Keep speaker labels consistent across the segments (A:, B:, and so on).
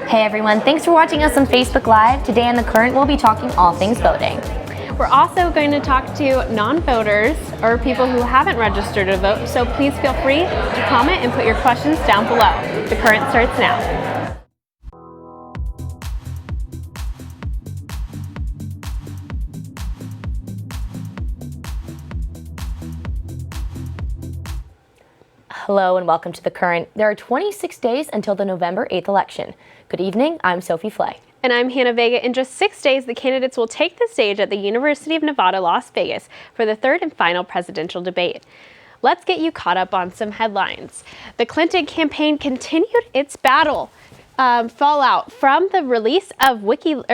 A: Hey everyone, thanks for watching us on Facebook Live. Today on The Current, we'll be talking all things voting.
B: We're also going to talk to non-voters or people who haven't registered to vote, so please feel free to comment and put your questions down below. The Current starts now.
A: Hello and welcome to The Current. There are 26 days until the November 8th election. Good evening, I'm Sophie Flay.
B: And I'm Hannah Vega. In just 6 days, the candidates will take the stage at the University of Nevada, Las Vegas for the third and final presidential debate. Let's get you caught up on some headlines. The Clinton campaign continued its battle fallout from the release of WikiLeaks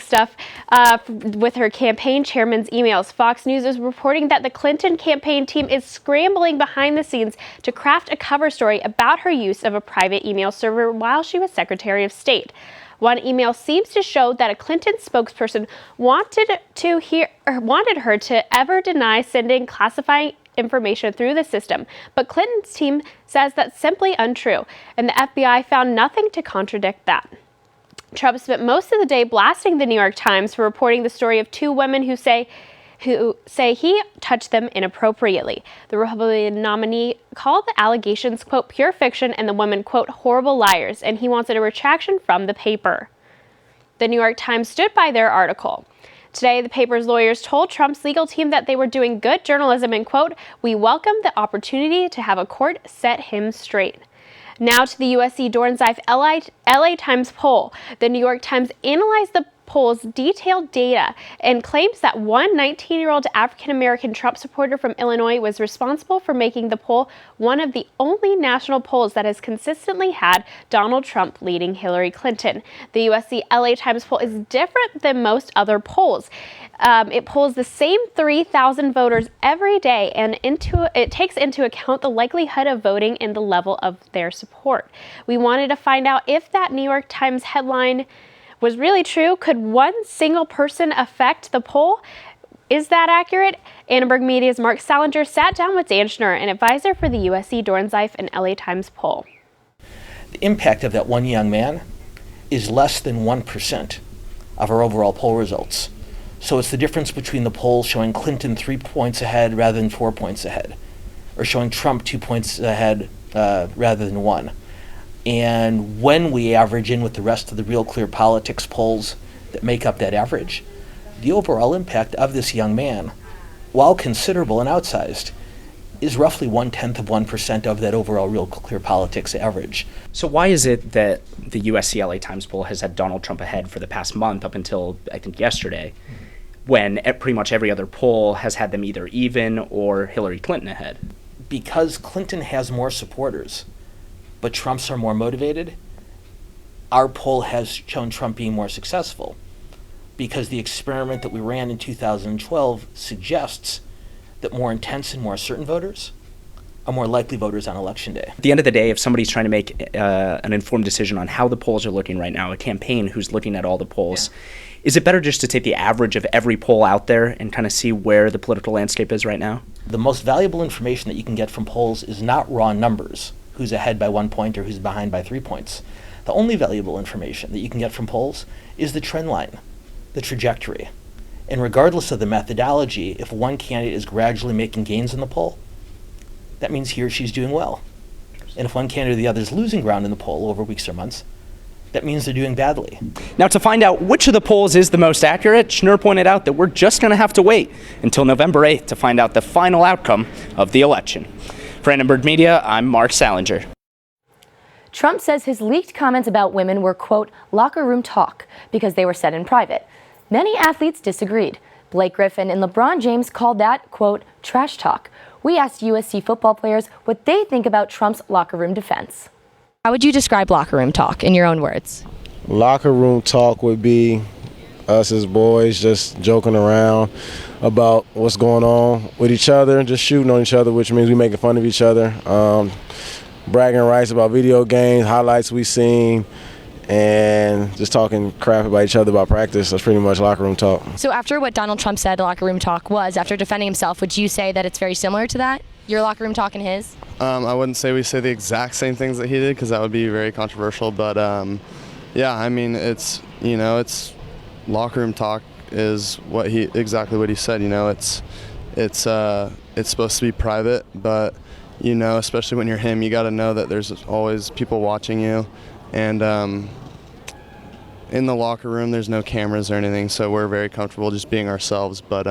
B: stuff with her campaign chairman's emails. Fox News is reporting that the Clinton campaign team is scrambling behind the scenes to craft a cover story about her use of a private email server while she was Secretary of State. One email seems to show that a Clinton spokesperson wanted her to ever deny sending classified information through the system, but Clinton's team says that's simply untrue, and the FBI found nothing to contradict that. Trump spent most of the day blasting the New York Times for reporting the story of two women who say he touched them inappropriately. The Republican nominee called the allegations, quote, pure fiction, and the women, quote, horrible liars, and he wanted a retraction from the paper. The New York Times stood by their article. Today, the paper's lawyers told Trump's legal team that they were doing good journalism and, quote, we welcome the opportunity to have a court set him straight. Now to the USC Dornsife LA Times poll. The New York Times analyzed the poll's detailed data and claims that one 19-year-old African-American Trump supporter from Illinois was responsible for making the poll one of the only national polls that has consistently had Donald Trump leading Hillary Clinton. The USC LA Times poll is different than most other polls. It polls the same 3,000 voters every day, and it takes into account the likelihood of voting and the level of their support. We wanted to find out if that New York Times headline was really true. Could one single person affect the poll? Is that accurate? Annenberg Media's Mark Salinger sat down with Dan Schnur, an advisor for the USC Dornsife and LA Times poll.
C: The impact of that one young man is less than 1% of our overall poll results. So it's the difference between the poll showing Clinton 3 points ahead rather than 4 points ahead, or showing Trump 2 points ahead rather than 1. And when we average in with the rest of the Real Clear Politics polls that make up that average, the overall impact of this young man, while considerable and outsized, is roughly 1/10% of that overall Real Clear Politics average.
D: So why is it that the USC LA Times poll has had Donald Trump ahead for the past month up until, I think, yesterday, when pretty much every other poll has had them either even or Hillary Clinton ahead?
C: Because Clinton has more supporters, but Trump's are more motivated, our poll has shown Trump being more successful, because the experiment that we ran in 2012 suggests that more intense and more certain voters are more likely voters on Election Day.
D: At the end of the day, if somebody's trying to make an informed decision on how the polls are looking right now, a campaign who's looking at all the polls, is it better just to take the average of every poll out there and kind of see where the political landscape is right now?
C: The most valuable information that you can get from polls is not raw numbers, who's ahead by 1 point or who's behind by 3 points. The only valuable information that you can get from polls is the trend line, the trajectory. And regardless of the methodology, if one candidate is gradually making gains in the poll, that means he or she's doing well. And if one candidate or the other is losing ground in the poll over weeks or months, that means they're doing badly.
D: Now, to find out which of the polls is the most accurate, Schnur pointed out that we're just going to have to wait until November 8th to find out the final outcome of the election. For Annenberg Media, I'm Mark Salinger.
A: Trump says his leaked comments about women were, quote, locker room talk because they were said in private. Many athletes disagreed. Blake Griffin and LeBron James called that, quote, trash talk. We asked USC football players what they think about Trump's locker room defense. How would you describe locker room talk in your own words?
E: Locker room talk would be us as boys just joking around about what's going on with each other, just shooting on each other, which means we making fun of each other, bragging rights about video games, highlights we seen, and just talking crap about each other about practice. That's pretty much locker room talk.
A: So after what Donald Trump said locker room talk was, after defending himself, would you say that it's very similar to that? Your locker room talk and his?
F: I wouldn't say we say the exact same things that he did because that would be very controversial. But yeah, I mean, it's locker room talk is exactly what he said. It's supposed to be private, but especially when you're him, you got to know that there's always people watching you, and in the locker room there's no cameras or anything, so we're very comfortable just being ourselves. But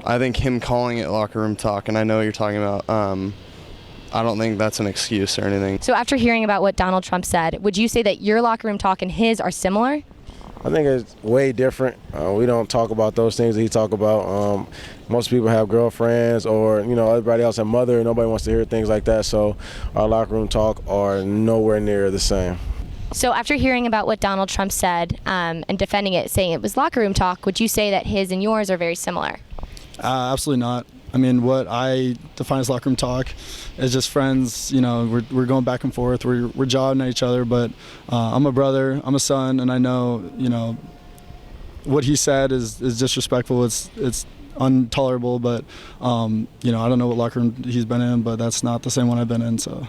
F: I think him calling it locker room talk, and I know what you're talking about, I don't think that's an excuse or anything.
A: So after hearing about what Donald Trump said, would you say that your locker room talk and his are similar?
E: I think it's way different. We don't talk about those things that he talk about. Most people have girlfriends, or everybody else have mother. Nobody wants to hear things like that. So our locker room talk are nowhere near the same.
A: So after hearing about what Donald Trump said and defending it, saying it was locker room talk, would you say that his and yours are very similar?
G: Absolutely not. I mean, what I define as locker room talk is just friends. We're going back and forth. We're jawing at each other. But I'm a brother. I'm a son, and I know what he said is disrespectful. It's intolerable. But I don't know what locker room he's been in, but that's not the same one I've been in. So.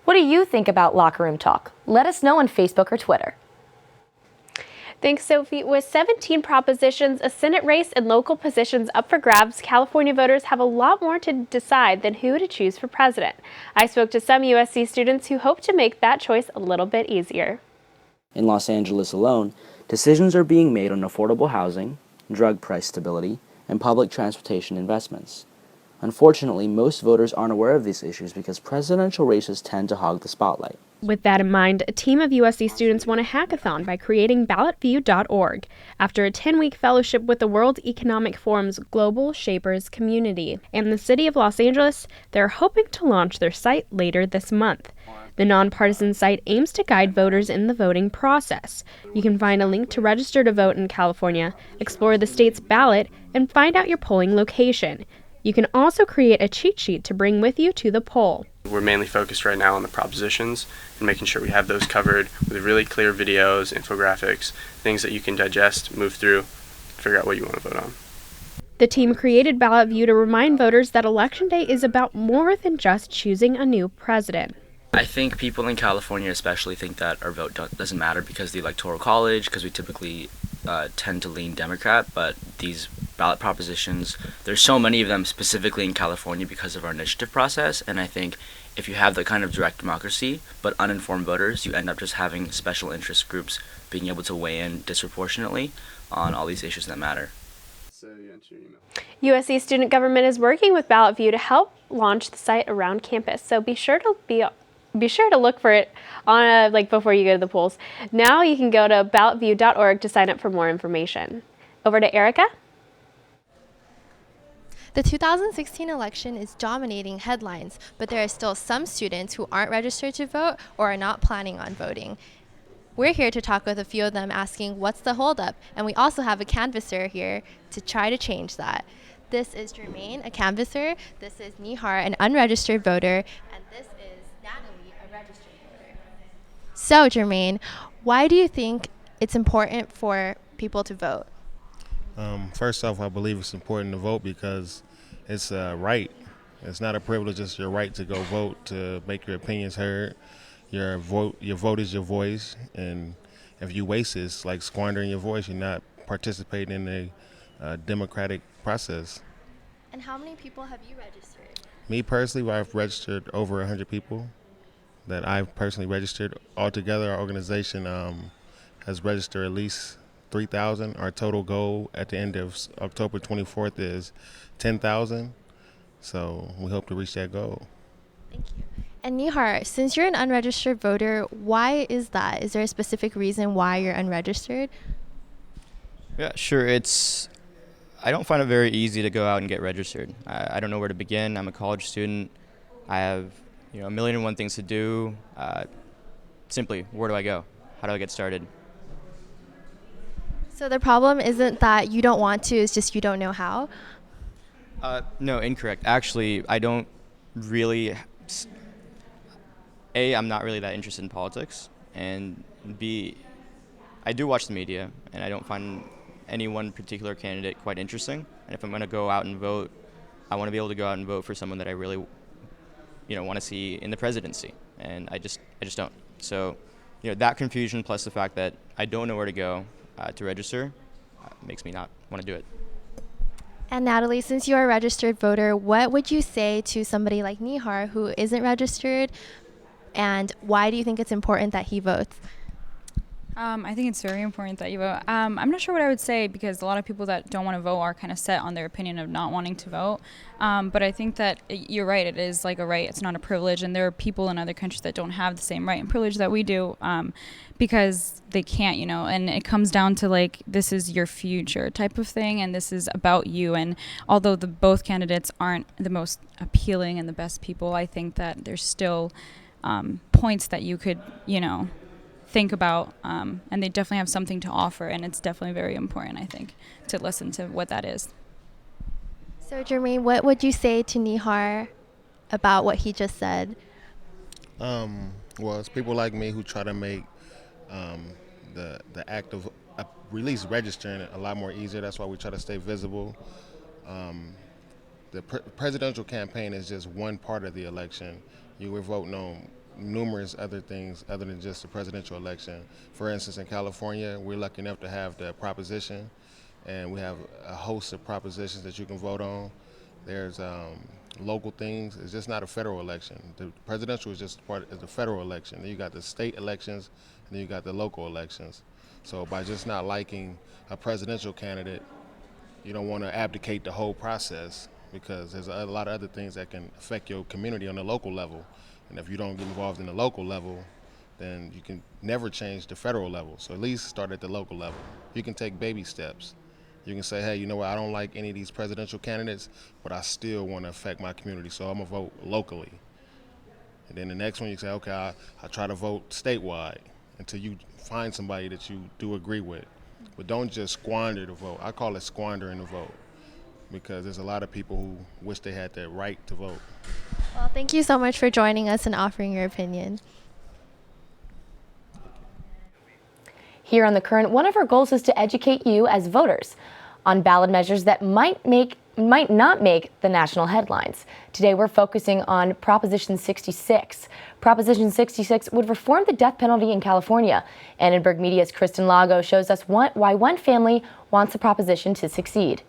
A: What do you think about locker room talk? Let us know on Facebook or Twitter.
B: Thanks, Sophie. With 17 propositions, a Senate race, and local positions up for grabs, California voters have a lot more to decide than who to choose for president. I spoke to some USC students who hope to make that choice a little bit easier.
H: In Los Angeles alone, decisions are being made on affordable housing, drug price stability, and public transportation investments. Unfortunately, most voters aren't aware of these issues because presidential races tend to hog the spotlight.
B: With that in mind, a team of USC students won a hackathon by creating ballotview.org after a 10-week fellowship with the World Economic Forum's Global Shapers community. And the city of Los Angeles, they're hoping to launch their site later this month. The nonpartisan site aims to guide voters in the voting process. You can find a link to register to vote in California, explore the state's ballot, and find out your polling location. You can also create a cheat sheet to bring with you to the poll.
I: We're mainly focused right now on the propositions and making sure we have those covered with really clear videos, infographics, things that you can digest, move through, figure out what you want to vote on.
B: The team created Ballot View to remind voters that Election Day is about more than just choosing a new president.
J: I think people in California especially think that our vote doesn't matter because of the Electoral College, because we typically tend to lean Democrat, but these ballot propositions, there's so many of them specifically in California because of our initiative process, and I think if you have the kind of direct democracy but uninformed voters, you end up just having special interest groups being able to weigh in disproportionately on all these issues that matter.
B: USC student government is working with Ballot View to help launch the site around campus, so be sure to look for it on before you go to the polls. Now you can go to ballotview.org to sign up for more information. Over to Erica.
K: The 2016 election is dominating headlines, but there are still some students who aren't registered to vote or are not planning on voting. We're here to talk with a few of them, asking what's the holdup, and we also have a canvasser here to try to change that. This is Jermaine, a canvasser. This is Nihar, an unregistered voter, and this is Natalie, a registered voter. So, Jermaine, why do you think it's important for people to vote?
L: First off, I believe it's important to vote because it's a right. It's not a privilege, it's your right to go vote, to make your opinions heard. Your vote is your voice, and if you waste it, it's like squandering your voice. You're not participating in a democratic process.
K: And how many people have you registered?
L: Me personally, I've registered over 100 people that I've personally registered. Altogether, our organization has registered at least 3,000. Our total goal at the end of October 24th is 10,000. So we hope to reach that goal.
K: Thank you. And Nihar, since you're an unregistered voter, why is that? Is there a specific reason why you're unregistered?
M: Yeah, sure. I don't find it very easy to go out and get registered. I don't know where to begin. I'm a college student. I have a million and one things to do. Simply, where do I go? How do I get started?
K: So the problem isn't that you don't want to, it's just you don't know how?
M: No, incorrect. Actually, I don't really... A, I'm not really that interested in politics, and B, I do watch the media, and I don't find any one particular candidate quite interesting. And if I'm going to go out and vote, I want to be able to go out and vote for someone that I really, want to see in the presidency, and I just don't. So, that confusion plus the fact that I don't know where to go to register makes me not want to do it.
K: And Natalie, since you're a registered voter, what would you say to somebody like Nihar who isn't registered, and why do you think it's important that he votes?
N: I think it's very important that you vote. I'm not sure what I would say, because a lot of people that don't want to vote are kind of set on their opinion of not wanting to vote. But I think that you're right. It is like a right. It's not a privilege. And there are people in other countries that don't have the same right and privilege that we do, because they can't, and it comes down to like, this is your future type of thing. And this is about you. And although both candidates aren't the most appealing and the best people, I think that there's still points that you could, think about, and they definitely have something to offer, and it's definitely very important, I think, to listen to what that is.
K: So Jermaine, what would you say to Nihar about what he just said?
L: Well, it's people like me who try to make the act of release registering a lot more easier. That's why we try to stay visible. The presidential campaign is just one part of the election. You were voting on numerous other things other than just the presidential election. For instance, in California, we're lucky enough to have the proposition, and we have a host of propositions that you can vote on. There's local things. It's just not a federal election. The presidential is just part of the federal election. Then you got the state elections, and then you got the local elections. So by just not liking a presidential candidate, you don't want to abdicate the whole process, because there's a lot of other things that can affect your community on the local level. And if you don't get involved in the local level, then you can never change the federal level. So at least start at the local level. You can take baby steps. You can say, hey, you know what, I don't like any of these presidential candidates, but I still want to affect my community, so I'm going to vote locally. And then the next one, you say, okay, I try to vote statewide until you find somebody that you do agree with. But don't just squander the vote. I call it squandering the vote, because there's a lot of people who wish they had the right to vote.
K: Well, thank you so much for joining us and offering your opinion.
A: Here on The Current, one of our goals is to educate you as voters on ballot measures that might not make the national headlines. Today we're focusing on Proposition 66. Proposition 66 would reform the death penalty in California. Annenberg Media's Kristen Lago shows us why one family wants the proposition to succeed.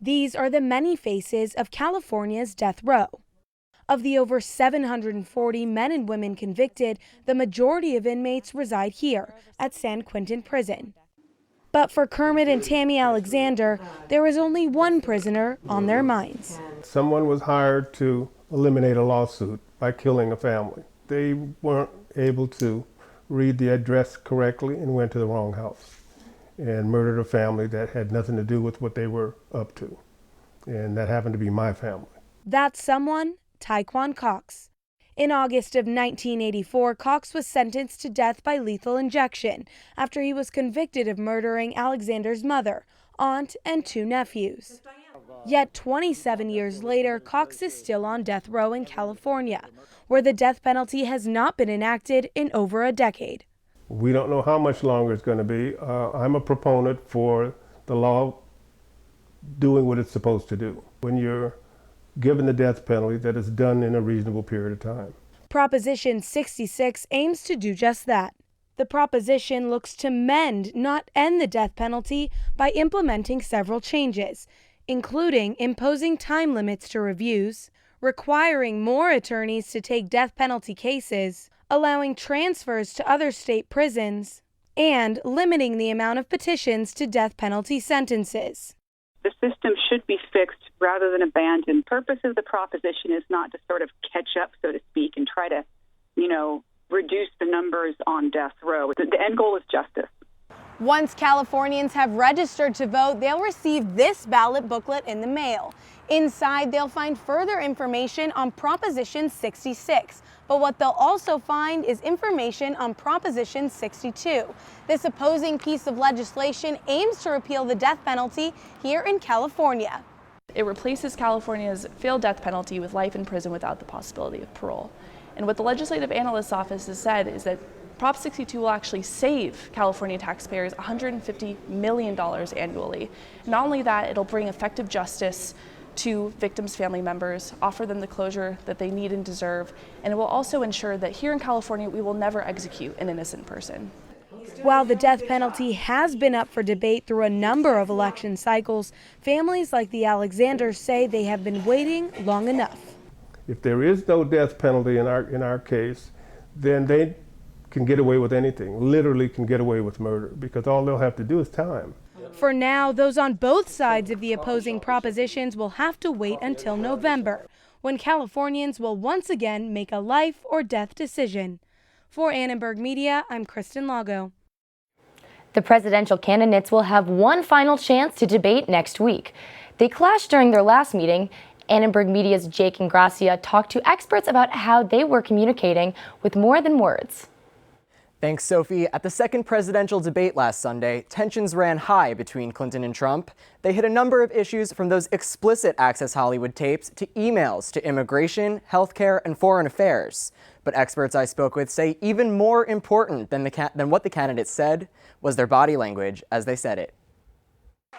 O: These are the many faces of California's death row. Of the over 740 men and women convicted, the majority of inmates reside here at San Quentin Prison. But for Kermit and Tammy Alexander, there is only one prisoner on their minds.
P: Someone was hired to eliminate a lawsuit by killing a family. They weren't able to read the address correctly and went to the wrong house and murdered a family that had nothing to do with what they were up to. And that happened to be my family.
O: That someone, Tyquan Cox. In August of 1984, Cox was sentenced to death by lethal injection after he was convicted of murdering Alexander's mother, aunt, and 2 nephews. Yet 27 years later, Cox is still on death row in California, where the death penalty has not been enacted in over a decade.
P: We don't know how much longer it's going to be. I'm a proponent for the law doing what it's supposed to do. When you're given the death penalty, that is done in a reasonable period of time.
O: Proposition 66 aims to do just that. The proposition looks to mend, not end the death penalty by implementing several changes, including imposing time limits to reviews, requiring more attorneys to take death penalty cases, allowing transfers to other state prisons, and limiting the amount of petitions to death penalty sentences.
Q: The system should be fixed rather than abandoned. The purpose of the proposition is not to sort of catch up, so to speak, and try to, reduce the numbers on death row. The end goal is justice.
O: Once Californians have registered to vote, they'll receive this ballot booklet in the mail. Inside, they'll find further information on Proposition 66. But what they'll also find is information on Proposition 62. This opposing piece of legislation aims to repeal the death penalty here in California.
R: It replaces California's failed death penalty with life in prison without the possibility of parole. And what the Legislative Analyst's Office has said is that Prop 62 will actually save California taxpayers $150 million annually. Not only that, it'll bring effective justice to victims' family members, offer them the closure that they need and deserve, and it will also ensure that here in California, we will never execute an innocent person.
O: While the death penalty has been up for debate through a number of election cycles, families like the Alexanders say they have been waiting long enough.
P: If there is no death penalty in our case, then they can get away with anything, literally can get away with murder, because all they'll have to do is time.
O: For now, those on both sides of the opposing propositions will have to wait until November, when Californians will once again make a life or death decision. For Annenberg Media, I'm Kristen Lago.
A: The presidential candidates will have one final chance to debate next week. They clashed during their last meeting. Annenberg Media's Jake Ingracia talked to experts about how they were communicating with more than words.
S: Thanks, Sophie. At the second presidential debate last Sunday, tensions ran high between Clinton and Trump. They hit a number of issues from those explicit Access Hollywood tapes to emails to immigration, healthcare, and foreign affairs. But experts I spoke with say even more important than what the candidates said was their body language as they said it.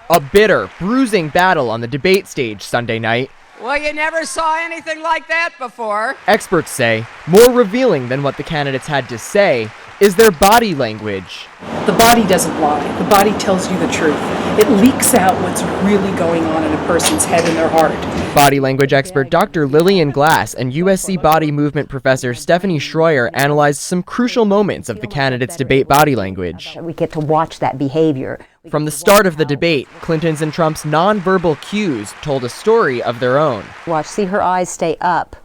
S: A bitter, bruising battle on the debate stage Sunday night.
T: Well, you never saw anything like that before.
S: Experts say more revealing than what the candidates had to say is their body language.
U: The body doesn't lie. The body tells you the truth. It leaks out what's really going on in a person's head and their heart.
S: Body language expert Dr. Lillian Glass and USC body movement professor Stephanie Schroyer analyzed some crucial moments of the candidates' debate body language.
V: We get to watch that behavior.
S: From the start of the debate, Clinton's and Trump's nonverbal cues told a story of their own.
V: Watch, see her eyes stay up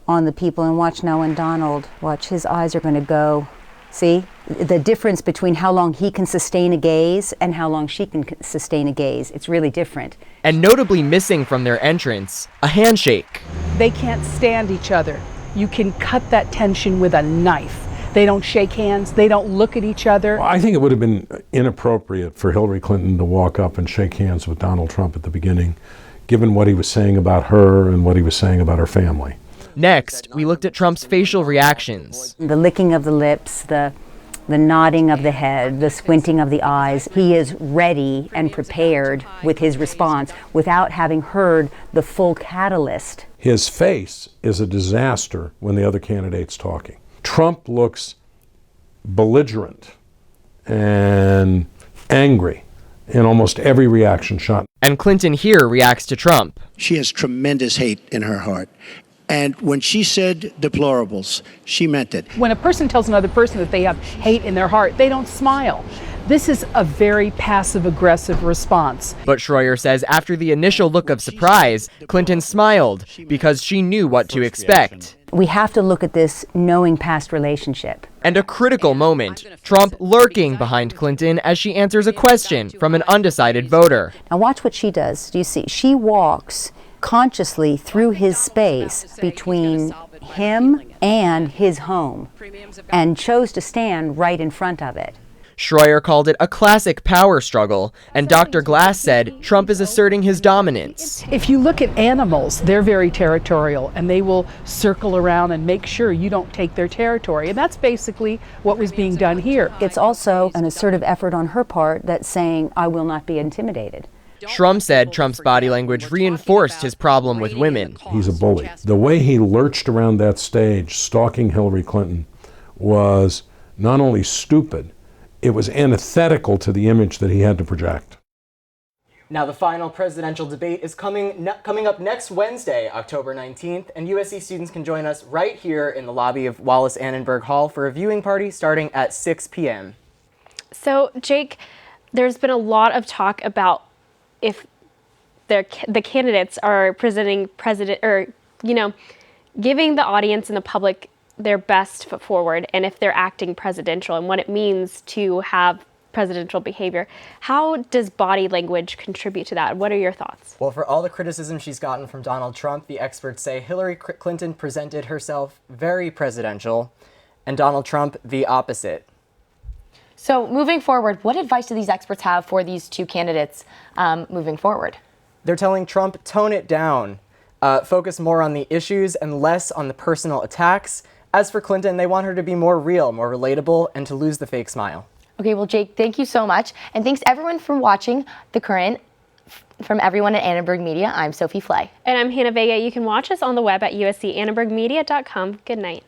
V: on the people, and watch now when Donald, watch, his eyes are going to go. See, the difference between how long he can sustain a gaze and how long she can sustain a gaze, it's really different.
S: And notably missing from their entrance, a handshake.
U: They can't stand each other. You can cut that tension with a knife. They don't shake hands. They don't look at each other.
W: Well, I think it would have been inappropriate for Hillary Clinton to walk up and shake hands with Donald Trump at the beginning, given what he was saying about her and what he was saying about her family.
S: Next, we looked at Trump's facial reactions.
V: The licking of the lips, the nodding of the head, the squinting of the eyes. He is ready and prepared with his response without having heard the full catalyst.
W: His face is a disaster when the other candidate's talking. Trump looks belligerent and angry in almost every reaction shot.
S: And Clinton here reacts to Trump.
X: She has tremendous hate in her heart. And when she said deplorables, she meant it.
U: When a person tells another person that they have hate in their heart, they don't smile. This is a very passive-aggressive response.
S: But Schroyer says after the initial look of surprise, Clinton smiled because she knew what to expect.
V: We have to look at this knowing past relationship.
S: And a critical moment, Trump lurking behind Clinton as she answers a question from an undecided voter.
V: Now watch what she does. Do you see? She walks consciously through his space between him and his home and chose to stand right in front of it.
S: Schroyer called it a classic power struggle, and Dr. Glass said Trump is asserting his dominance.
U: If you look at animals, they're very territorial, and they will circle around and make sure you don't take their territory. And that's basically what was being done here.
V: It's also an assertive effort on her part that's saying, I will not be intimidated.
S: Shrum said Trump's body language reinforced his problem with women.
W: He's a bully. The way he lurched around that stage, stalking Hillary Clinton, was not only stupid, it was antithetical to the image that he had to project.
S: Now the final presidential debate is coming up next Wednesday, October 19th, and USC students can join us right here in the lobby of Wallace Annenberg Hall for a viewing party starting at 6 p.m.
B: So, Jake, there's been a lot of talk about if the candidates are giving the audience and the public their best foot forward, and if they're acting presidential and what it means to have presidential behavior. How does body language contribute to that? What are your thoughts?
S: Well, for all the criticism she's gotten from Donald Trump, the experts say Hillary Clinton presented herself very presidential, and Donald Trump the opposite.
A: So moving forward, what advice do these experts have for these two candidates moving forward?
S: They're telling Trump, tone it down, focus more on the issues and less on the personal attacks. As for Clinton, they want her to be more real, more relatable, and to lose the fake smile.
A: Okay, well, Jake, thank you so much. And thanks everyone for watching The Current. From everyone at Annenberg Media, I'm Sophie Flay.
B: And I'm Hannah Vega. You can watch us on the web at uscannenbergmedia.com. Good night.